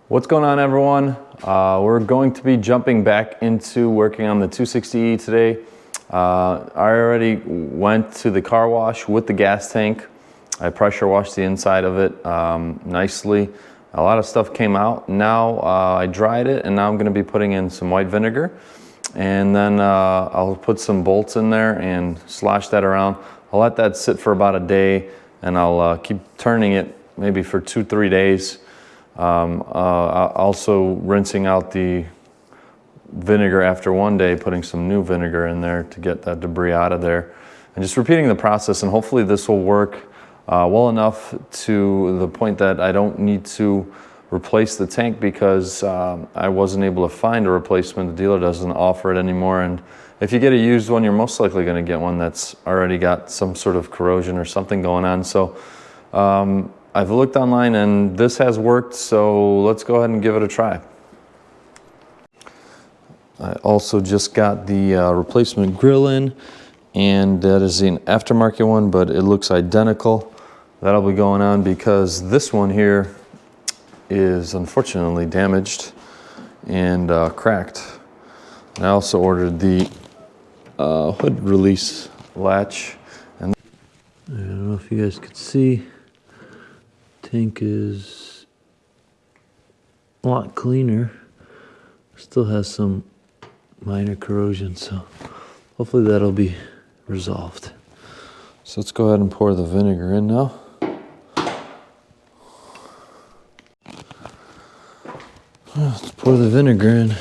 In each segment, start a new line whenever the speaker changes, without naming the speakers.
What's going on, everyone? We're going to be jumping back into working on the 260E today. I already went to the car wash with the gas tank. I pressure washed the inside of it nicely. A lot of stuff came out. Now I dried it, and now I'm going to be putting in some white vinegar. And then I'll put some bolts in there and slosh that around. I'll let that sit for about a day, and I'll keep turning it maybe for 2-3 days. Also rinsing out the vinegar after one day, putting some new vinegar in there to get that debris out of there, and just repeating the process. And hopefully this will work well enough to the point that I don't need to replace the tank, because I wasn't able to find a replacement. The dealer doesn't offer it anymore, and if you get a used one, you're most likely going to get one that's already got some sort of corrosion or something going on. So I've looked online and this has worked, so let's go ahead and give it a try. I also just got the replacement grill in, and that is an aftermarket one, but it looks identical. That'll be going on because this one here is unfortunately damaged and cracked. And I also ordered the hood release latch. And I don't know if you guys could see. Tank is a lot cleaner. Still has some minor corrosion, so hopefully that'll be resolved. So let's go ahead and pour the vinegar in now. Let's pour the vinegar in.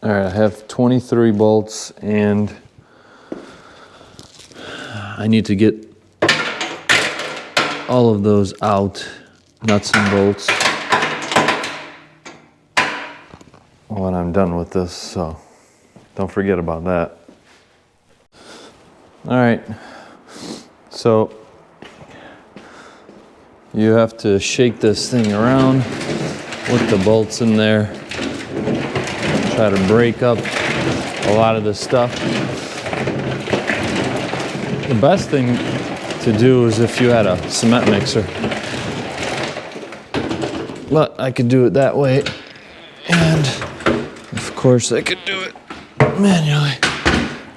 All right, I have 23 bolts, and I need to get all of those out, nuts and bolts, when I'm done with this, so don't forget about that. All right, so you have to shake this thing around with the bolts in there. Try to break up a lot of this stuff. The best thing to do is if you had a cement mixer, but I could do it that way, and of course I could do it manually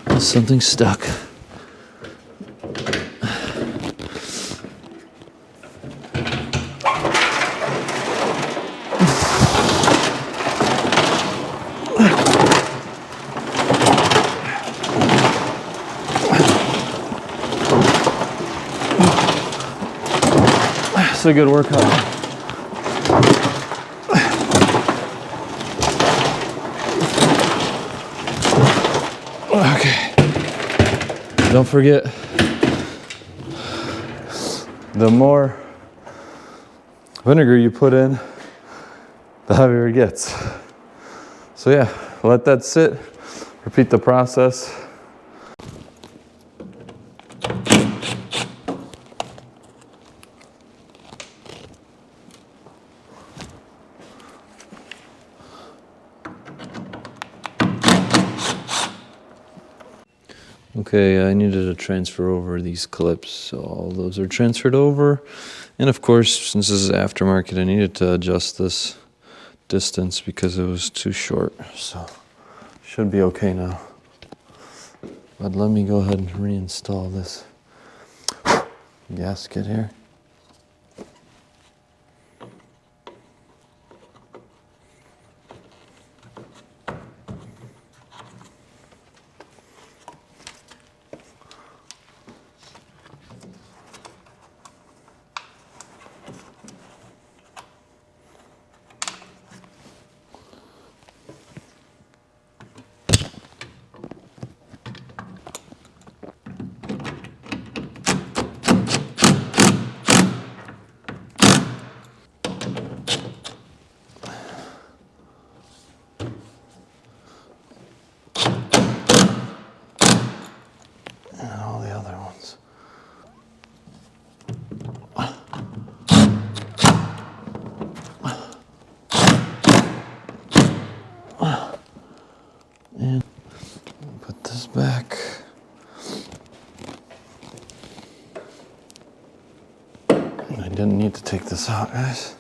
with something stuck. It's a good workout. Okay. Don't forget, the more vinegar you put in, the heavier it gets. So yeah, let that sit, repeat the process. Okay, I needed to transfer over these clips, so all those are transferred over. And of course, since this is aftermarket, I needed to adjust this distance because it was too short. So, should be okay now. But let me go ahead and reinstall this gasket here. didn't need to take this out, guys.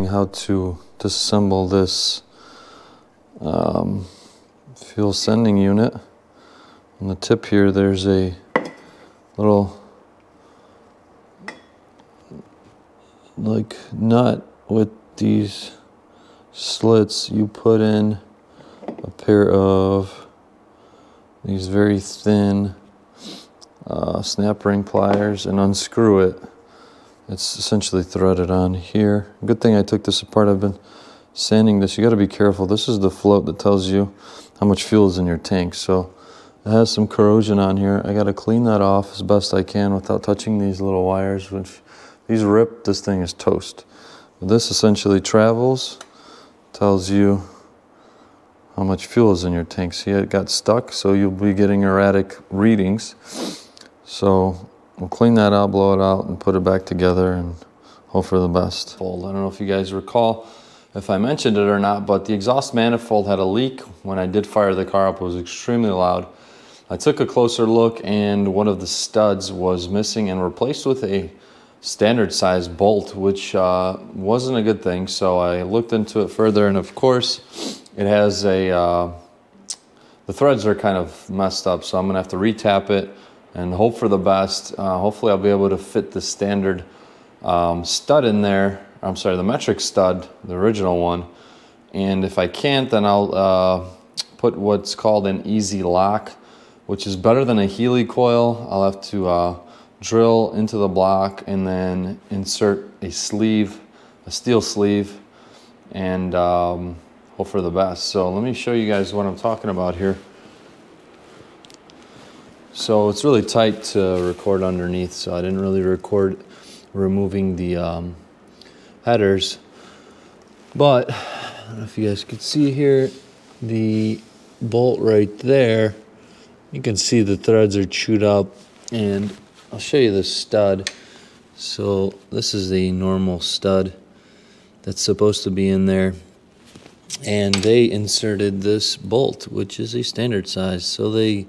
How to disassemble this fuel sending unit. On the tip here, there's a little like nut with these slits. You put in a pair of these very thin snap ring pliers and unscrew it. It's essentially threaded on here. Good thing I took this apart. I've been sanding this. You got to be careful. This is the float that tells you how much fuel is in your tank. So it has some corrosion on here. I got to clean that off as best I can without touching these little wires, which these rip, this thing is toast. But this essentially travels, tells you how much fuel is in your tank. See, it got stuck, so you'll be getting erratic readings. So we'll clean that out, blow it out, and put it back together and hope for the best. I don't know if you guys recall if I mentioned it or not, but the exhaust manifold had a leak. When I did fire the car up, it was extremely loud. I took a closer look and one of the studs was missing and replaced with a standard size bolt, which wasn't a good thing. So I looked into it further, and of course it has a, the threads are kind of messed up, so I'm gonna have to retap it and hope for the best. Hopefully I'll be able to fit the standard stud in there. I'm sorry, the metric stud, the original one. And if I can't, then I'll put what's called an easy lock, which is better than a Healy coil. I'll have to drill into the block and then insert a sleeve, a steel sleeve, and hope for the best. So let me show you guys what I'm talking about here. So it's really tight to record underneath, so I didn't really record removing the headers. But I don't know if you guys could see here, the bolt right there, you can see the threads are chewed up, and I'll show you the stud. So this is a normal stud that's supposed to be in there, and they inserted this bolt, which is a standard size. So they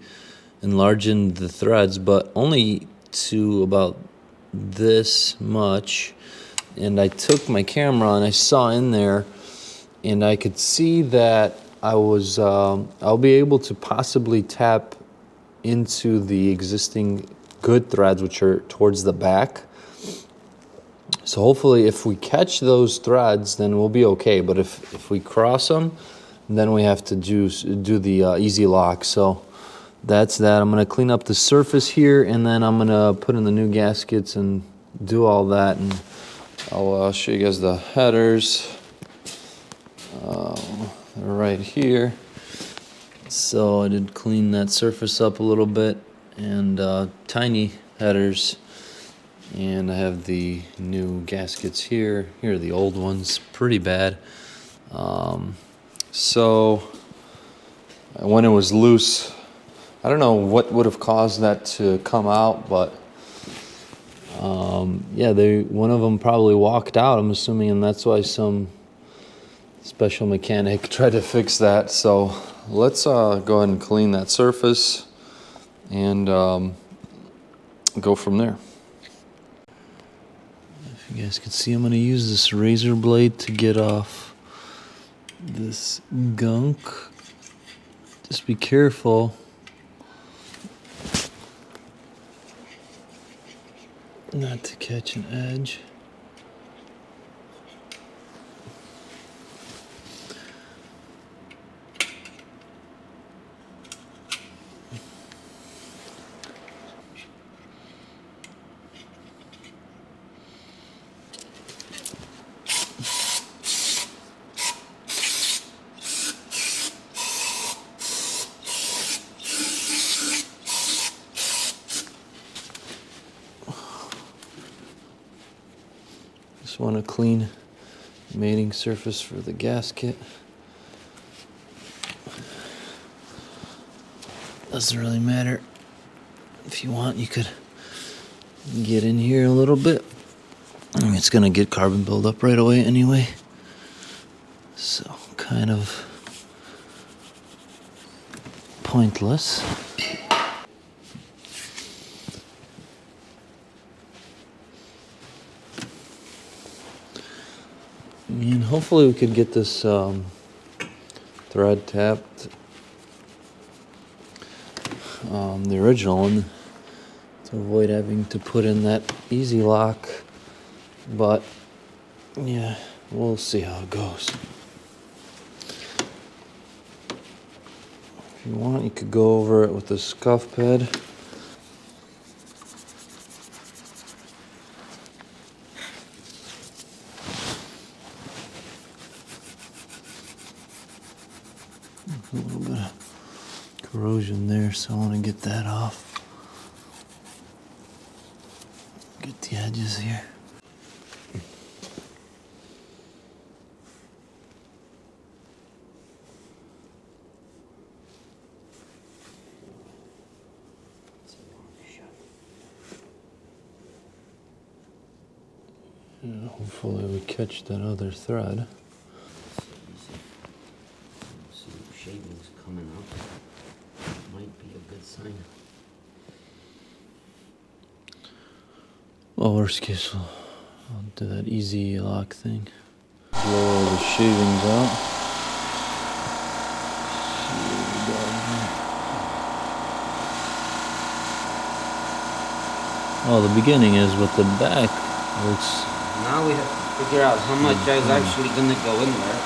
enlarged the threads, but only to about this much. And I took my camera and I saw in there, and I could see that I was I'll be able to possibly tap into the existing good threads, which are towards the back. So hopefully if we catch those threads, then we'll be okay. But if we cross them, then we have to do the easy lock. So that's that. I'm gonna clean up the surface here, and then I'm gonna put in the new gaskets and do all that. And I'll show you guys the headers. They're right here. So I did clean that surface up a little bit, and tiny headers. And I have the new gaskets here. Here are the old ones, pretty bad. So when it was loose, I don't know what would have caused that to come out, but yeah, one of them probably walked out, I'm assuming, and that's why some special mechanic tried to fix that. So let's go ahead and clean that surface and go from there. If you guys can see, I'm going to use this razor blade to get off this gunk. Just be careful not to catch an edge. want a clean mating surface for the gasket. Doesn't really matter. If you want, you could get in here a little bit. I mean, it's gonna get carbon buildup right away anyway. So kind of pointless. And hopefully we could get this thread tapped, the original one, to avoid having to put in that easy lock. But yeah, we'll see how it goes. If you want, you could go over it with the scuff pad. A little bit of corrosion there, so I want to get that off. Get the edges here. Yeah, hopefully we catch that other thread.
Some shavings coming up. Might be a good sign.
Well, worst case, I'll do that easy lock thing. Blow all the shavings out. See what we got here. Oh, the beginning is, but the back looks...
Now we have to figure out how much is actually gonna go in there.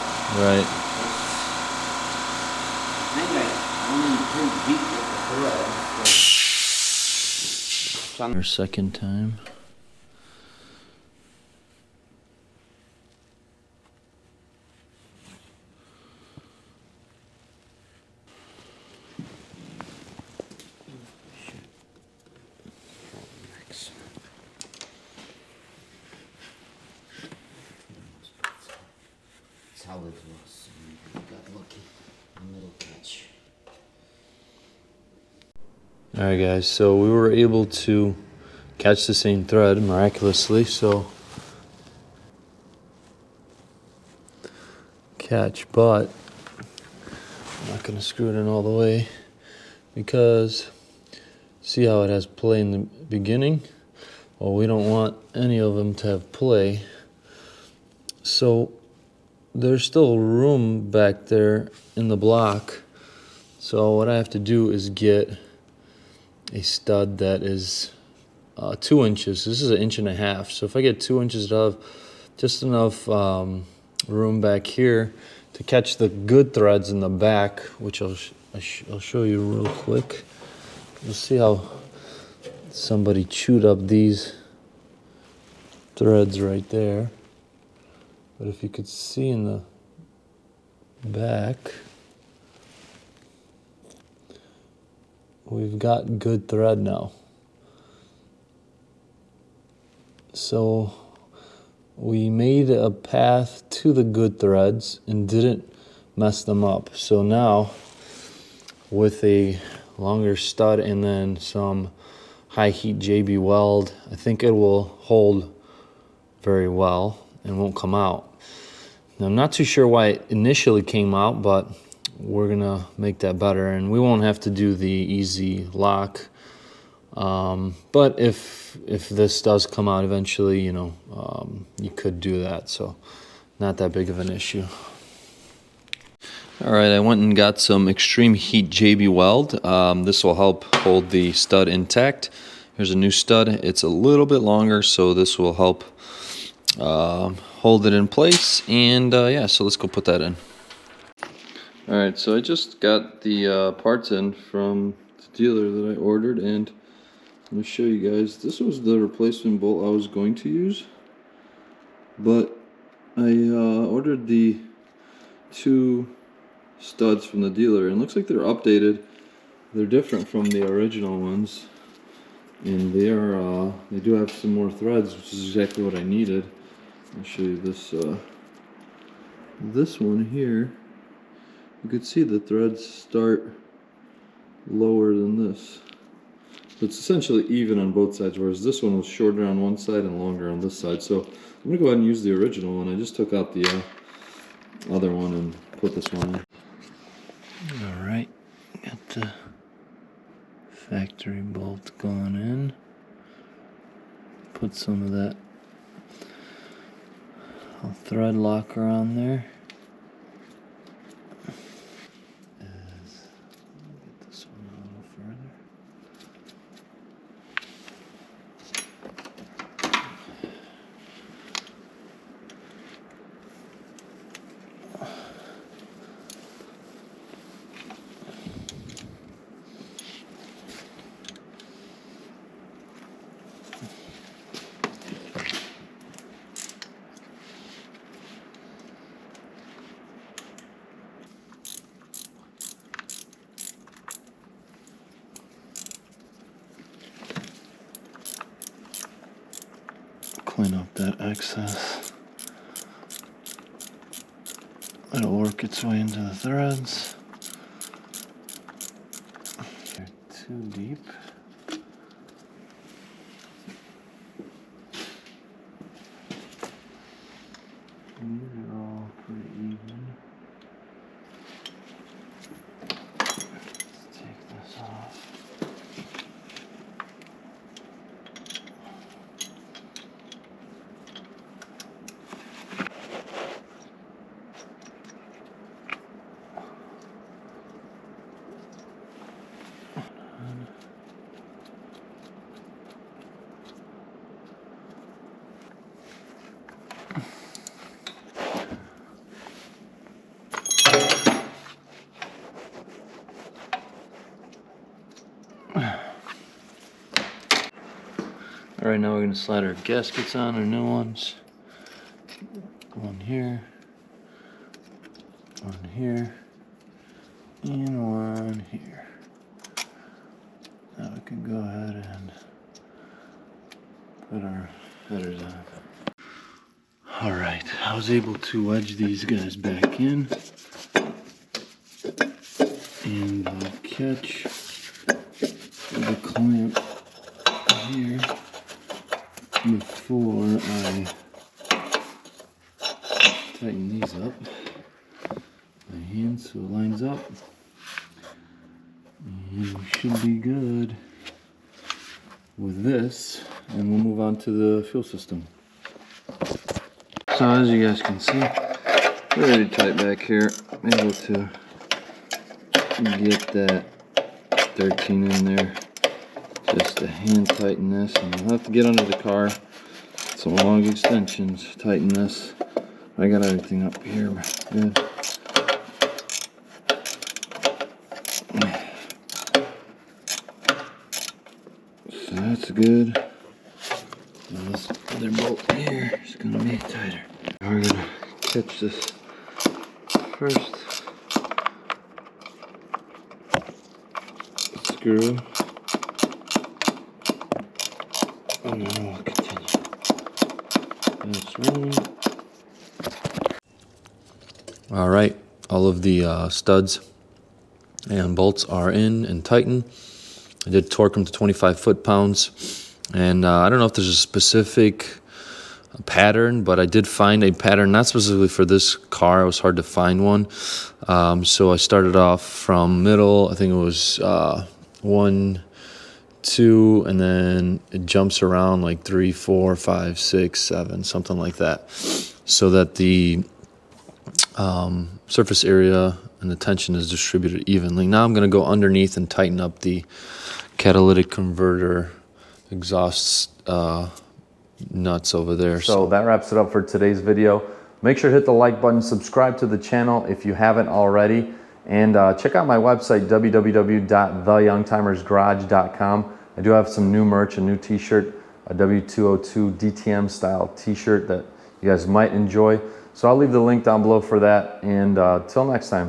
Right.
I think I only pretty deep with the thread.
Our second time.
Solid loss. We got lucky. A little catch.
Alright guys, so we were able to catch the same thread miraculously, so but I'm not going to screw it in all the way because see how it has play in the beginning? Well, we don't want any of them to have play, so there's still room back there in the block. So what I have to do is get a stud that is 2 inches. This is 1.5 inches. So if I get 2 inches of just enough room back here to catch the good threads in the back, which I'll show you real quick. You'll see how somebody chewed up these threads right there. But if you could see in the back, we've got good thread now. So we made a path to the good threads and didn't mess them up. So now with a longer stud and then some high heat JB weld, I think it will hold very well and won't come out. Now, I'm not too sure why it initially came out, but we're gonna make that better, and we won't have to do the easy lock. But if this does come out eventually, you know, you could do that, so not that big of an issue. All right, I went and got some extreme heat JB weld. This will help hold the stud intact. Here's a new stud. It's a little bit longer, so this will help hold it in place. And yeah, so let's go put that in. All right, so I just got the parts in from the dealer that I ordered, and let me show you guys. This was the replacement bolt I was going to use, but I ordered the 2 studs from the dealer, and it looks like they're updated. They're different from the original ones, and they do have some more threads, which is exactly what I needed. I'll show you this. This one here, you could see the threads start lower than this. It's essentially even on both sides, whereas this one was shorter on one side and longer on this side. So I'm gonna go ahead and use the original one. I just took out the other one and put this one in. All right, got the factory bolt going in. Put some of that thread locker on there. Get this one a little further. Clean up that excess. It'll work its way into the threads. They're too deep. These are all pretty even. Let's take this off. All right, now we're gonna slide our gaskets on, our new ones. One here, and one here. Now we can go ahead and put our headers on. All right, I was able to wedge these guys back in, and I'll catch the clamp here before I tighten these up. My hand so it lines up, and we should be good with this, and we'll move on to the fuel system. So as you guys can see, pretty tight back here. I'm able to get that 13 in there. Just to hand tighten this, and I'll have to get under the car. Some long extensions, tighten this. I got everything up here good. So that's good. Now this other bolt here is gonna be tighter. We're gonna catch this first screw. And then we'll continue. That's running. All right, all of the studs and bolts are in and tightened. I did torque them to 25 foot-pounds, and I don't know if there's a specific pattern, but I did find a pattern, not specifically for this car. It was hard to find one. So I started off from middle. I think it was 1, 2, and then it jumps around like 3, 4, 5, 6, 7, something like that, so that the surface area and the tension is distributed evenly. Now I'm going to go underneath and tighten up the catalytic converter exhaust nuts over there. So that wraps it up for today's video. Make sure to hit the like button, subscribe to the channel if you haven't already, and check out my website, www.theyoungtimersgarage.com. I do have some new merch, a new t-shirt, a W202 DTM style t-shirt that you guys might enjoy. So I'll leave the link down below for that, and till next time.